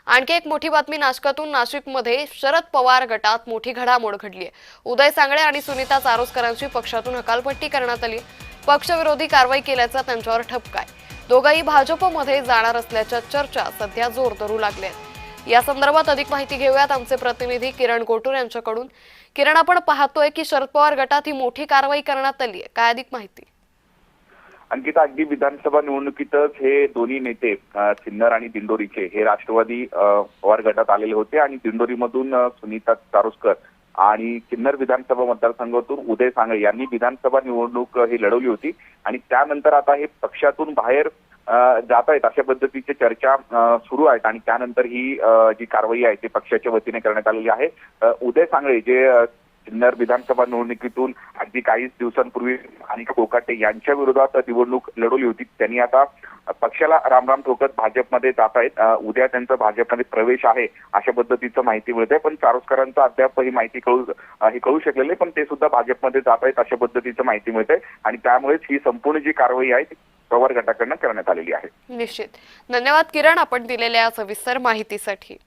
आणखी एक मोठी बातमी नाशकातून नाशिकमध्ये शरद पवार गटात मोठी घडामोड घडली आहे। उदय सांगळे आणि सुनीता चारोसकरांची पक्षातून हकालपट्टी करण्यात आली। पक्षविरोधी कारवाई केल्याचा त्यांच्यावर ठपका आहे। दोघंही भाजपमध्ये जाणार असल्याच्या चर्चा सध्या जोर धरू लागल्या आहेत। या संदर्भात अधिक माहिती घेऊयात आमचे प्रतिनिधी किरण गोटूर यांच्याकडून। किरण, आपण पाहतोय की शरद पवार गटात ही मोठी कारवाई करण्यात आली आहे, काय अधिक माहिती? अंकिता, अगदी विधानसभा निवडणुकीतच हे दोन्ही नेते सिन्नर आणि दिंडोरीचे हे राष्ट्रवादी पवार गटात आलेले होते आणि दिंडोरीमधून सुनीता चारोसकर आणि सिन्नर विधानसभा मतदारसंघातून उदय सांगळे यांनी विधानसभा निवडणूक ही लढवली होती आणि त्यानंतर आता हे पक्षातून बाहेर जात आहेत अशा पद्धतीची चर्चा सुरू आहेत आणि त्यानंतर ही जी कारवाई आहे ती पक्षाच्या वतीने करण्यात आलेली आहे। उदय सांगळे जे सिन्नर विधानसभा निवडणुकीतून अगदी काही दिवसांपूर्वी अनिका कोकाटे यांच्या विरोधात निवडणूक लढवली होती, त्यांनी आता पक्षाला रामराम ठोकत भाजपमध्ये जात आहेत। उद्या त्यांचा भाजपमध्ये प्रवेश आहे अशा पद्धतीचं माहिती मिळते, पण चारोसकरांचा अद्याप ही माहिती कळू शकलेली, पण ते सुद्धा भाजपमध्ये जात आहेत अशा पद्धतीचं माहिती मिळते आणि त्यामुळेच ही संपूर्ण जी कारवाई आहे ती पवार गटाकडून करण्यात आलेली आहे। निश्चित। धन्यवाद किरण, आपण दिलेल्या सविस्तर माहितीसाठी।